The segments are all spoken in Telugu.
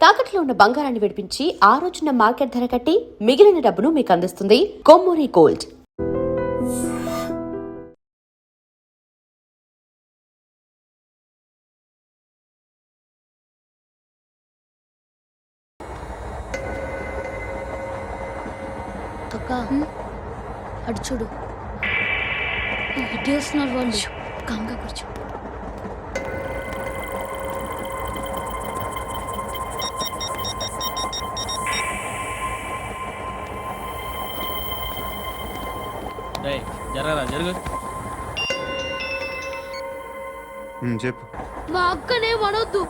తాకట్లో ఉన్న బంగారాన్ని విడిపించి ఆ రోజున మార్కెట్ ధర కట్టి మిగిలిన డబ్బును మీకు అందిస్తుంది కొమ్మూరి గోల్డ్. అక్క అటు చూడు, ఇటు వస్తున్నారు వాళ్ళు. కంగా కూర్చో. జరగరా జరుగు. చెప్పు. మా అక్కనే అనొద్దు.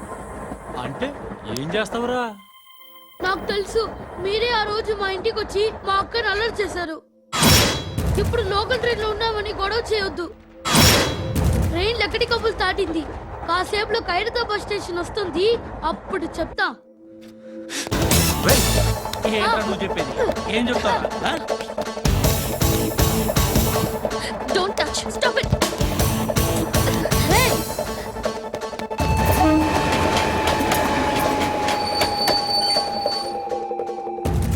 అంటే ఏం చేస్తావురా? నాకు తెలుసు, మీరే ఆ రోజు మా ఇంటికి వచ్చి మా అక్కని అలర్ట్ చేశారు. ఇప్పుడు లోకల్ ట్రైన్ లో ఉన్నామని గొడవ చేయొద్దు. ట్రైన్ లక్కడి కప్పులు దాటింది. కాసేపులో ఖైరతాబాద్ స్టేషన్ వస్తుంది, అప్పుడు చెప్తా. నువ్వు చెప్పేది ఏం చెప్తావా? Don't touch, stop it.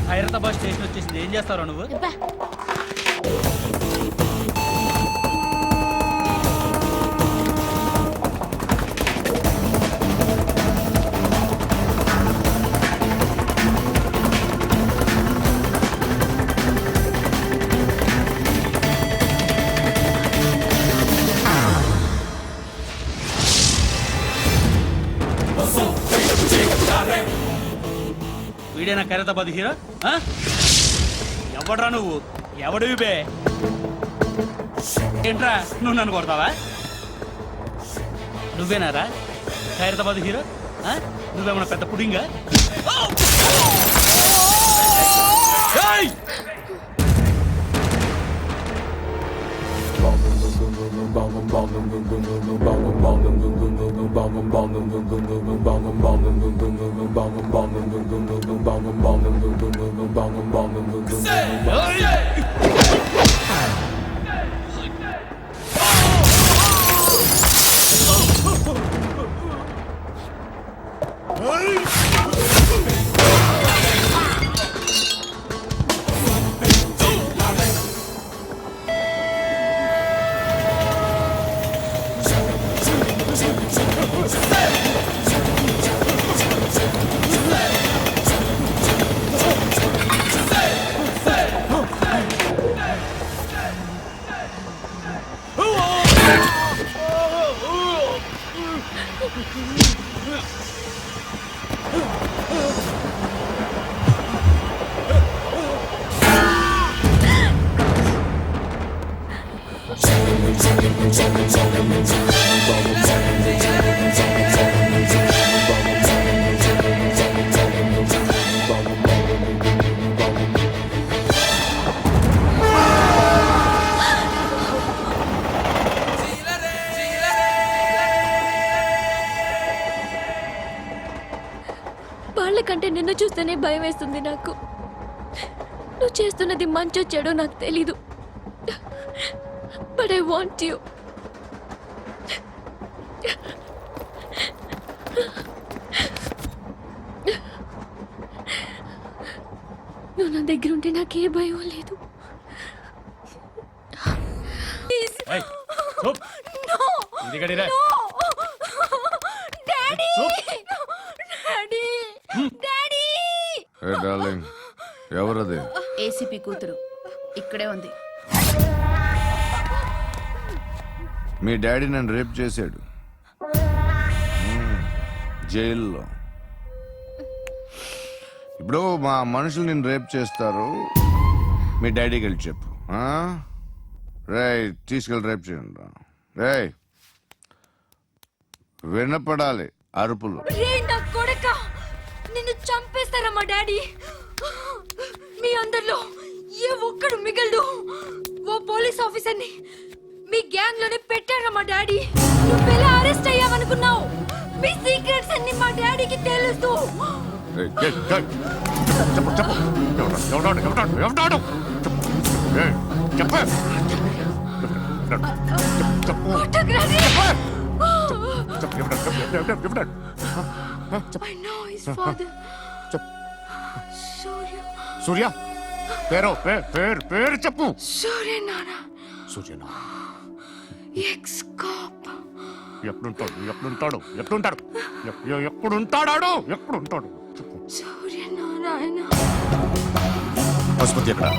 Khairatabad station వచ్చేసింది, ఏం చేస్తావు నువ్వు? వీడేనా ఖైరతాబాద్ హీరో? ఎవడ్రా నువ్వు? ఎవడివి బే? ఏంట్రా నువ్వు నన్ను కొడతావా? నువ్వేనారా ఖైరతాబాద్ హీరో? నువ్వేమన్నా పెద్ద పుడింగా? వాళ్ళకంటే నిన్ను చూస్తేనే భయం వేస్తుంది నాకు. నువ్వు చేస్తున్నది మంచో చెడో నాకు తెలీదు, బట్ ఐ వాంట్ యు. నువ్వు నా దగ్గర ఉంటే నాకే భయం లేదు. ఎవరది? ఏసీపీ కూతురు ఇక్కడే ఉంది. మీ డాడీ నన్ను రేప్ చేశాడు జైల్లో. ఇప్పుడు మా మనుషులు నిన్ను రేప్ చేస్తారు, మీ డాడీకి వెళ్ళి చెప్పు. రేయ్ తీసుకెళ్ళి రేప్ చేయండి. రేయ్ వినపడాలి అరుపులు. నిన్ను చంపేస్తారా మా డాడీ? మీ అందరిలో ఏ ఒక్కడు మిగలడు. ఓ పోలీస్ ఆఫీసర్ని మీ గ్యాంగ్ లోనే పెట్టారా మా డాడీ? నువ్వెలా అరెస్ట్ అయ్యావనుకున్నావు? మీ సీక్రెట్స్ అన్ని మా డాడీకి తెలుసు. I know his father. చెప్ Surya. సూర్య పేరు పేరు చెప్పు Surya Nana. సూర్యనా Ex-cop. ఎక్కడుంటాడు చెప్పు Surya Narayana. పశుపతి ఎక్కడ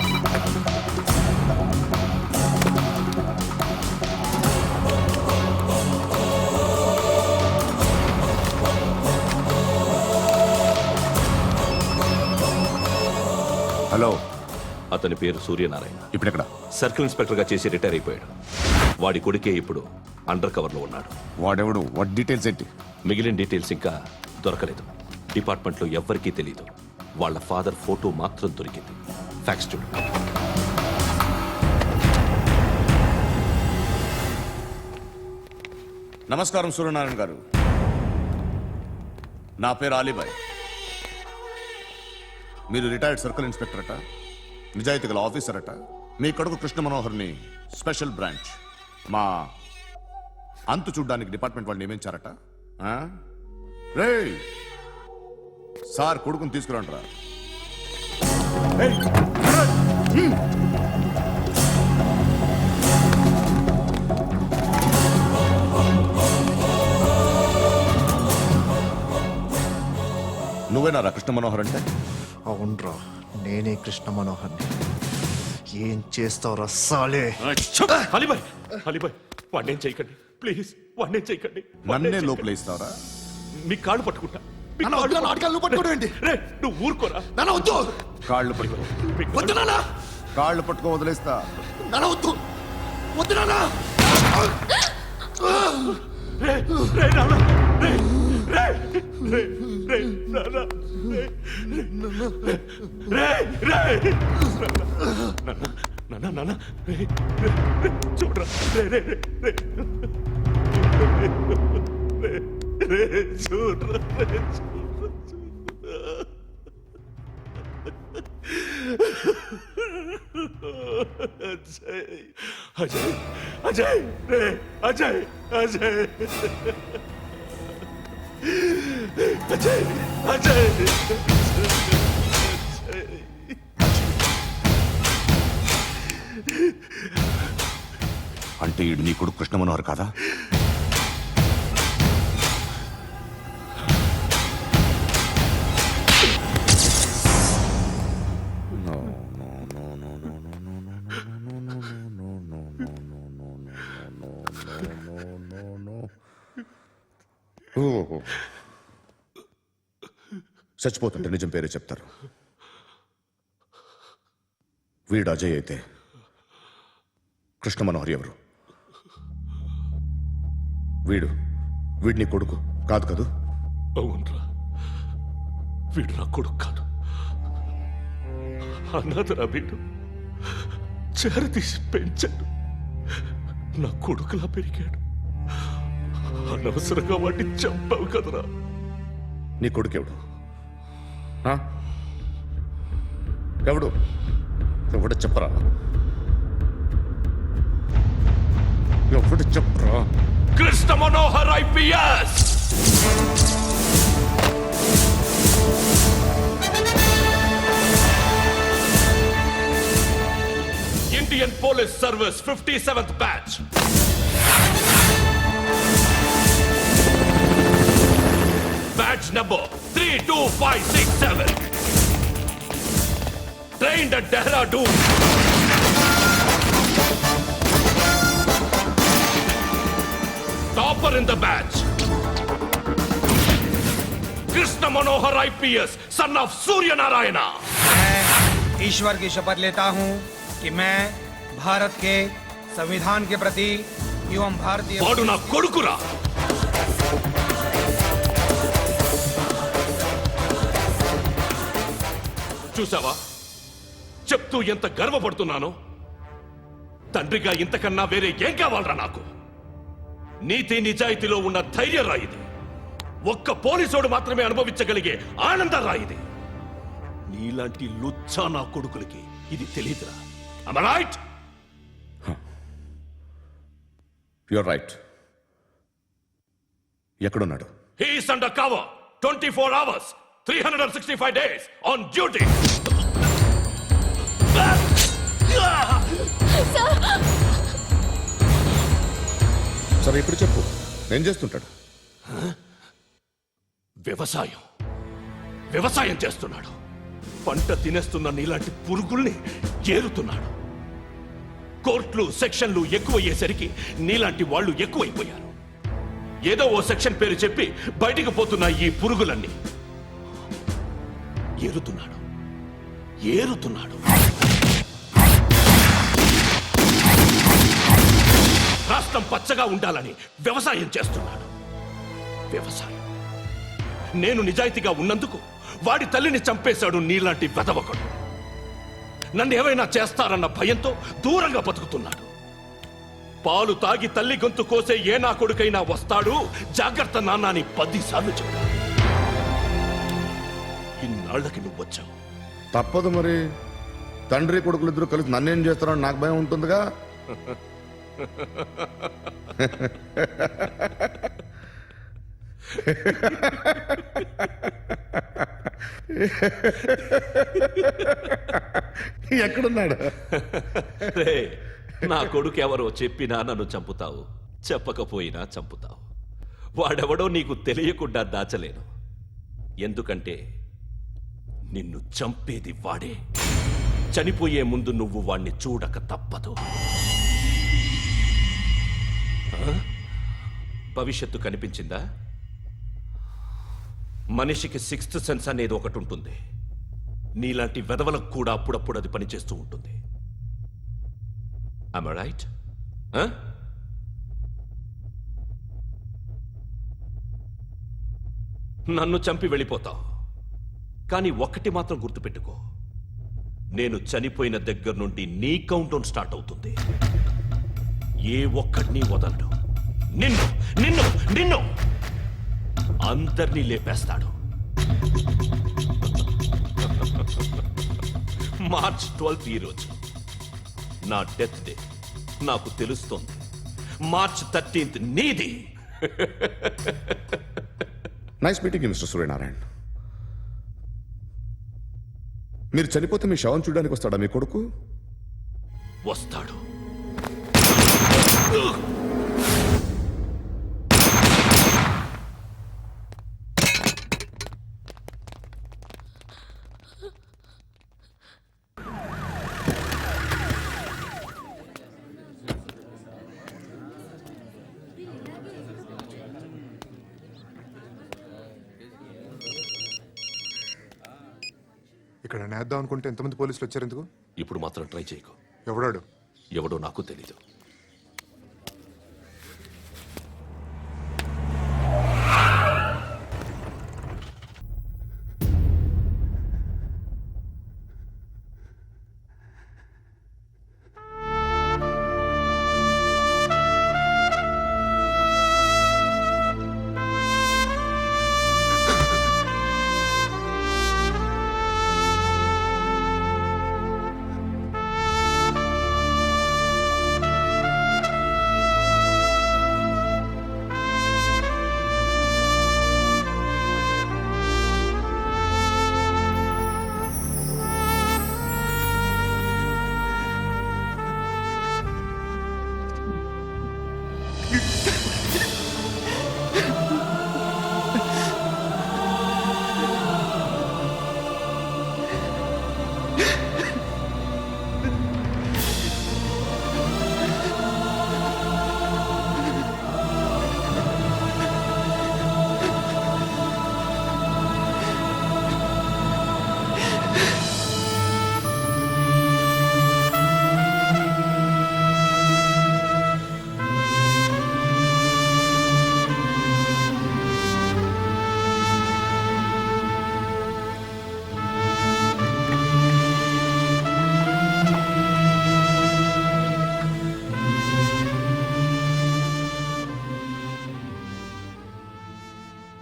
హలో అతని పేరు సూర్యనారాయణ. ఇప్పుడు ఎక్కడ సర్కిల్ ఇన్స్పెక్టర్ గా చేసి రిటైర్ అయిపోయాడు. వాడి కొడుకే ఇప్పుడు అండర్ కవర్ లో ఉన్నాడు. వాడెవడు వాట్ డీటెయిల్స్ ఏంటి మిగిలిన డీటెయిల్స్ ఇంకా దొరకలేదు. డిపార్ట్మెంట్ లో ఎవ్వరికీ తెలియదు. వాళ్ళ ఫాదర్ ఫోటో మాత్రం దొరికింది. ఫ్యాక్స్ చూడు. నమస్కారం సూర్యనారాయణ గారు. నా పేరు అలీబాయ్. మీరు రిటైర్డ్ సర్కిల్ ఇన్స్పెక్టర్ అట, నిజాయితీ గల ఆఫీసర్ అట. మీ కొడుకు కృష్ణ మనోహర్ని స్పెషల్ బ్రాంచ్ మా అంతు చూడ్డానికి డిపార్ట్మెంట్ వాళ్ళు నియమించారట. రే సార్ కొడుకుని తీసుకురండి. నువ్వేనారా కృష్ణ మనోహర్ అంటే? అవునరా, నేనే కృష్ణ మనోహర్ని. ఏం చేస్తావురా సాలే? అలీబాయ్, అలీబాయ్, వాడినేం చేయకండి ప్లీజ్, వాడినేం చేయకండి. నన్నే లోపల ఇస్తావరా? మీ కాళ్ళు పట్టుకుంటా. మీ నాన్న వద్దు, నాటకాలు పట్టుకోవడం ఏంటి? రే, నువ్వు ఊరుకోరా. నాన్న వద్దు, కాళ్ళు పట్టుకో. మీ వద్దు నాన్న, కాళ్ళు పట్టుకో వదిలేస్తా. నాన్న వద్దు, వద్దు నాన్న. రే, రే, నాన్న, రే, రే, రే, రే, నాన్న, రే, రే, రే, నాన్న, నాన్న, రే, రే, రే, చూడరా, రే, రే, రే, రే, రే, రే, చూడరా, రే, చూడరా. అజయ్, అజయ్, అజయ్, రే, అజయ్, అజయ్, అజయ్, అజయ్, అంటే ఈడు నీ కొడుకు కృష్ణ మనోహర్ కాదా? చచ్చిపోతుంటే నిజం పేరే చెప్తారు. వీడు అజయ్ అయితే కృష్ణ మనోహర్ ఎవరు? వీడిని కొడుకు కాదు కదూ? అవునరా, వీడు నా కొడుకు కాదు. అన్నదరా వీడు. చేరతీసి పెంచాడు. నా కొడుకులా పెరిగాడు. అనవసరంగా వాడిని చంపావు కదరా. నీ కొడుకు ఎవడు? ఎవడు ఎవడు చెప్పరా? ఎవడు చెప్పరా? Krishna Manohar IPS. Indian police service 57th batch. Batch number 32567. Trained at Dehradun. Topper in the batch. Krishna Manohar IPS, son of Surya Narayana. मैं ईश्वर की शपथ लेता हूं कि मैं भारत के संविधान के प्रति एवं भारतीय వాడు నా కొడుకురా. చూసావా, చెప్తూ ఎంత గర్వపడుతున్నానో. తండ్రిగా ఇంతకన్నా వేరే ఏం కావాలరా నాకు? నీతి నిజాయితీలో ఉన్న ధైర్యం రాయిది. ఒక్క పోలీసోడు మాత్రమే అనుభవించగలిగే ఆనందం రాయిది. నీలాంటి లుచ్చా నా కొడుకులకి ఇది తెలియదురా. Am I right? You're right. ఎక్కడున్నాడు? He is under cover. 24 hours, 365 days on duty. సరే ఇప్పుడు చెప్పు ఏం చేస్తుంటాడు? వ్యవసాయం చేస్తున్నాడు. పంట తినేస్తున్న నీలాంటి పురుగుల్ని ఏరుతున్నాడు. కోర్టులు సెక్షన్లు ఎక్కువయ్యేసరికి నీలాంటి వాళ్ళు ఎక్కువైపోయారు. ఏదో ఓ సెక్షన్ పేరు చెప్పి బయటికి పోతున్న ఈ పురుగులన్నీ ఏరుతున్నాడు. రాష్ట్రం పచ్చగా ఉండాలని వ్యవసాయం చేస్తున్నాడు. నేను నిజాయితీగా ఉన్నందుకు వాడి తల్లిని చంపేశాడు నీలాంటి వెధవకుడు. నన్ను ఏమైనా చేస్తారన్న భయంతో దూరంగా బతుకుతున్నాడు. పాలు తాగి తల్లి గొంతు కోసే ఏ నా కొడుకైనా వస్తాడు, జాగ్రత్త నాన్న అని 10 సార్లు చెప్పాడు. ఇన్నాళ్ళకి నువ్వు వచ్చావు. తప్పదు మరి, తండ్రి కొడుకులు ఇద్దరు కలిసి నన్నేం చేస్తారని నాకు భయం ఉంటుందిగా. ఎక్కడున్నాడు? నా కొడుకు ఎవరో చెప్పినా నన్ను చంపుతావు, చెప్పకపోయినా చంపుతావు. వాడెవడో నీకు తెలియకుండా దాచలేను. ఎందుకంటే నిన్ను చంపేది వాడే. చనిపోయే ముందు నువ్వు వాణ్ణి చూడక తప్పదు. భవిష్యత్తు కనిపించిందా? మనిషికి 6th సెన్స్ అనేది ఒకటి ఉంటుంది. నీలాంటి వెధవలకు కూడా అప్పుడప్పుడు అది పనిచేస్తూ ఉంటుంది. Am I right? నన్ను చంపి వెళ్ళిపోతావు. కానీ ఒక్కటి మాత్రం గుర్తుపెట్టుకో, నేను చనిపోయిన దగ్గర నుండి నీ కౌంట్ డౌన్ స్టార్ట్ అవుతుంది. ఏ ఒక్కడిని వదలడు. నిన్ను అందరినీ లేపేస్తాడు. మార్చ్ 12th ఈ రోజు నా డెత్ డే. నాకు తెలుస్తోంది. మార్చ్ 13th నీది. Nice meeting mister Suryanarayana. మీరు చనిపోతే మీ శవం చూడడానికి వస్తాడా మీ కొడుకు? వస్తాడు. ఇక్కడ నేద్దాం అనుకుంటే ఎంతమంది పోలీసులు వచ్చారు ఎందుకు? ఇప్పుడు మాత్రం ట్రై చేయకు. ఎవడాడు? ఎవడో నాకు తెలీదు.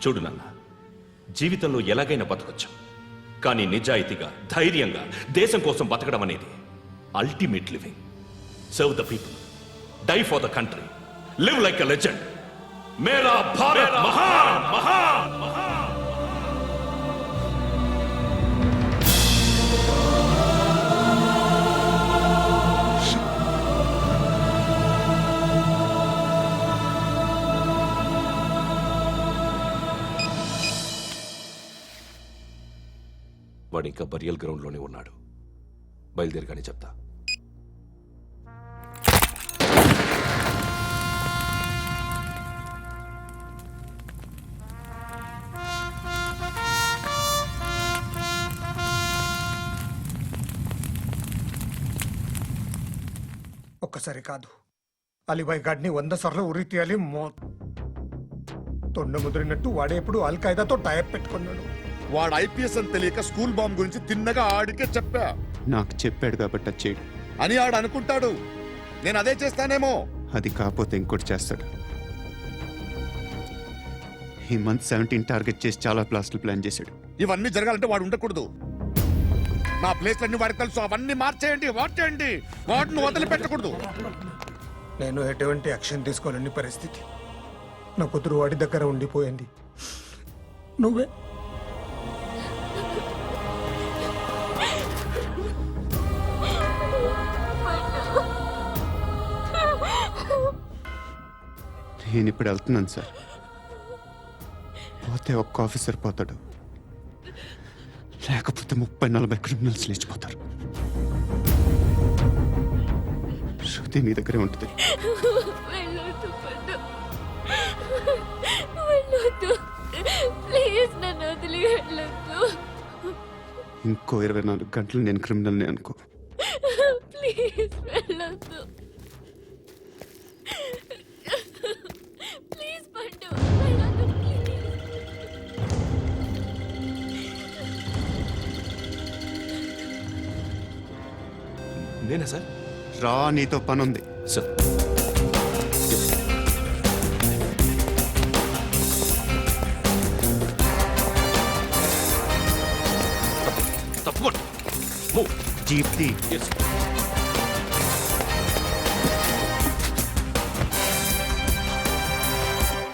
చూడు నాన్న, జీవితంలో ఎలాగైనా బతకొచ్చు. కానీ నిజాయితీగా, ధైర్యంగా దేశం కోసం బతకడం అనేది ultimate living. Serve the people, die for the country, live like a legend. మేరా భారత్ మహాన్ మహాన్ మహాన్. వాడు ఇంకా బరియల్ గ్రౌండ్లోనే ఉన్నాడు. బయలుదేరగానే చెప్తా. ఒక్కసారి కాదు, అలీబాయ్ గాడిని 100 సార్లు ఉరి తీయాలి. తొండ ముదిరినట్టు వాడే ఎప్పుడు అల్ ఖైదాతో టైప్ పెట్టుకున్నాడు. వాడు ఐపీఎస్ అని తెలియక స్కూల్ బాంబ్ గురించి తిన్నగా ఆడికే చెప్పా నాకు చెప్పాడు కాబట్టి అది చేయడు. అని ఆడు అనుకుంటాడు. నేను అదే చేస్తానేమో. అది కాకపోతే ఇంకోటి చేస్తాడు. ఈ మంత్ 17 టార్గెట్ చేసి చాలా బ్లాస్టులు ప్లాన్ చేశాడు. ఇవన్నీ జరగాలంటే వాడు ఉండకూడదు. నా ప్లేస్లన్నీ వాడికి తెలుసు. అవన్నీ మార్చేయండి, వాటేయండి. వాటిని వదిలిపెట్టకూడదు. నేను ఎటువంటి యాక్షన్ తీసుకోలేని పరిస్థితి. నా కూతురు వాడి దగ్గర ఉండిపోయింది. నువ్వే నేను ఇప్పుడు వెళ్తున్నాను సార్. పోతే ఒక్క ఆఫీసర్ పోతాడు, లేకపోతే 30-40 క్రిమినల్స్ లేచిపోతారు. శృతి మీ దగ్గరే ఉంటుంది. వెళ్ళొద్దు పండు, వెళ్ళొద్దు ప్లీజ్, నన్ను వదిలి వెళ్ళొద్దు ఇంకో 24 గంటలు నేను క్రిమినల్ని అనుకో. ప్లీజ్ వెళ్ళొద్దు, ప్లీజ్ పండు వెళ్ళొద్దు ప్లీజ్. నేనా సార్? రా, నీతో పని ఉంది. సార్ తప్పకుండా. జీప్తి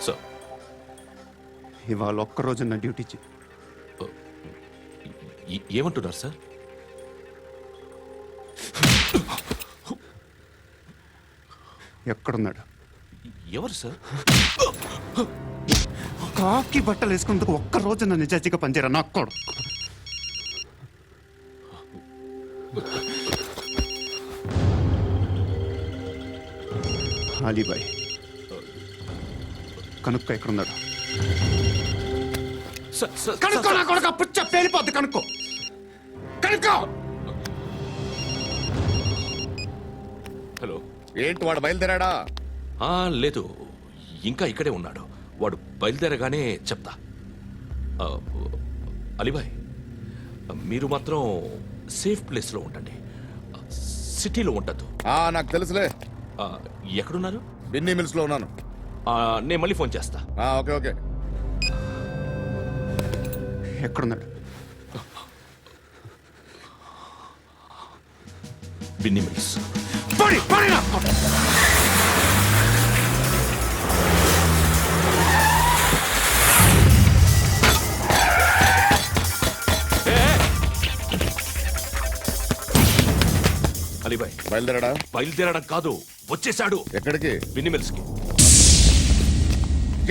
సార్ ఇవాళ ఒక్కరోజు నా డ్యూటీ చేయి. ఏమంటున్నారు సార్? ఎక్కడున్నాడు? ఎవరు సార్? కాకి బట్టలు వేసుకున్నందుకు ఒక్కరోజు నా నిజాయితీగా పనిచేయరా నాకు కూడా. అలీబాయ్ కనుక్కో, ఎక్కడున్నాడు? కనుక్కో నా కొడుకు, పుచ్చ పేలిపోద్ది. కనుక్కో కనుక్కో. హలో, ఏంటి వాడు బయలుదేరాడా? లేదు, ఇంకా ఇక్కడే ఉన్నాడు. వాడు బయలుదేరగానే చెప్తా. అలీబాయ్, మీరు మాత్రం సేఫ్ ప్లేస్లో ఉండండి, సిటీలో ఉండద్దు. నాకు తెలుసులే. ఎక్కడున్నారు? బిన్నీ మిల్స్ లో ఉన్నాను. నేను మళ్ళీ ఫోన్ చేస్తా. Okay okay. ఎక్కడున్నాడు? బిన్నీ మిల్స్. అలీబాయ్ బయలుదేరాడా? బయలుదేరడం కాదు, వచ్చేశాడు. ఎక్కడికి? బిన్నీ మిల్స్ కి.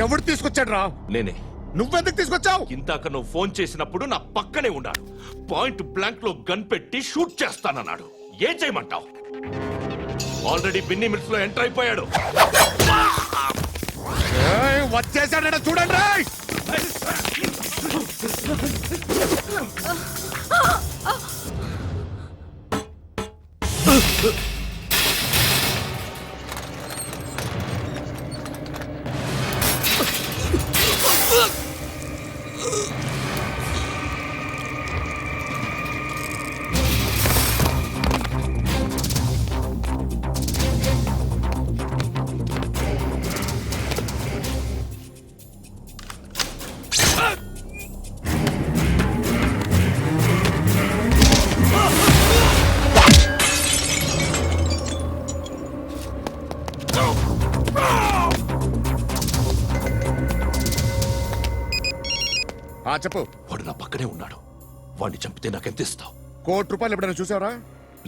ఎవడు తీసుకొచ్చాడు రా? నేనే. నువ్వెందుకు తీసుకొచ్చావు? ఇందాక నువ్వు ఫోన్ చేసినప్పుడు నా పక్కనే ఉన్నాడు. పాయింట్ బ్లాంక్ లో గన్ పెట్టి షూట్ చేస్తానన్నాడు. ఏం చేయమంటావు? ఆల్రెడీ బిన్నీ మిల్స్ లో ఎంటర్ అయిపోయాడు. వచ్చేసాడ చూడండి. చెప్పు. వాడు నా పక్కనే ఉన్నాడు. వాడిని చంపితే నాకెంత ఇస్తావు? ₹1 కోటి ఎప్పుడైనా చూసావరా?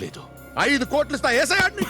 లేదు. 5 కోట్లు ఇస్తా. ఏసయాడిని.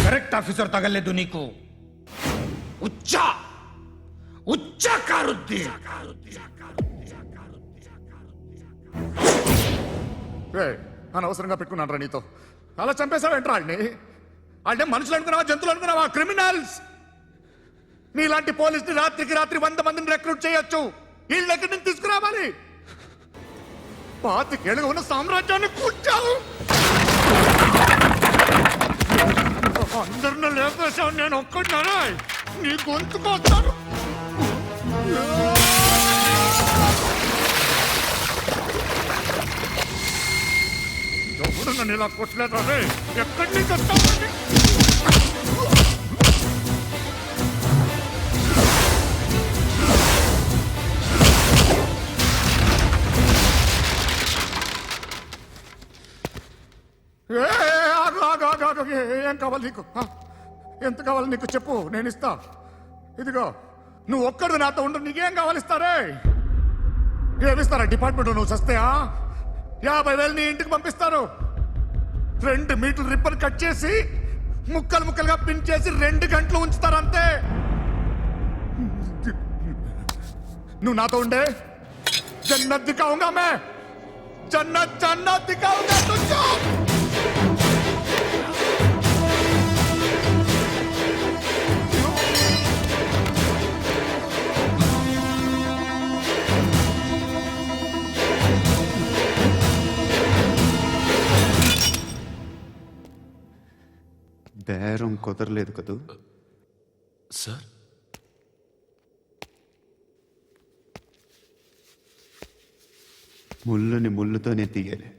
కరెక్ట్ ఆఫీసర్ తగలేదు నీకు ఉచ్చా ఉచ్చా కారుద్ది అనవసరంగా పెట్టుకున్నాను రా నీతో. అలా చంపేశావేంట్రా ఆడిని? అంటే మనుషులు అనుకున్నావా, జంతువులు అనుకున్నావా? క్రిమినల్స్. నీలాంటి పోలీసుని రాత్రికి రాత్రి 100 మందిని రిక్రూట్ చేయొచ్చు. వీళ్ళు ఎక్కడి నుంచి తీసుకురావాలి? 25 ఏళ్ళుగా ఉన్న సామ్రాజ్యాన్ని కూర్చావు. అందరిని లేపేశావు, నేను ఒక్కడినారా? నీ గొంతుకొస్తాను. ఎవరు నన్ను ఇలా కొట్టలేదా? ఎక్కడి నుంచి వస్తావు? ఏం కావాలి నీకు? ఎంత కావాలి నీకు చెప్పు, నేను ఇస్తా. ఇదిగో నువ్వు ఒక్కడు నాతో ఉండు, నీకేం కావాలి ఇస్తారే? ఏమిస్తారా డిపార్ట్మెంట్? నువ్వు చస్తేయా 50,000 నీ ఇంటికి పంపిస్తారు. 2 మీటర్లు రిబ్బన్ కట్ చేసి ముక్కలు ముక్కలుగా పిన్ చేసి 2 గంటలు ఉంచుతారు అంతే. నువ్వు నాతో ఉండే జన్నత్ దిఖాऊंगा मैं, जन्नत जन्नत दिखाऊंगा तुझको. బేరం కుదరలేదు కదూ. సార్ ముళ్ళుని ముళ్ళుతోనే తీయాలి.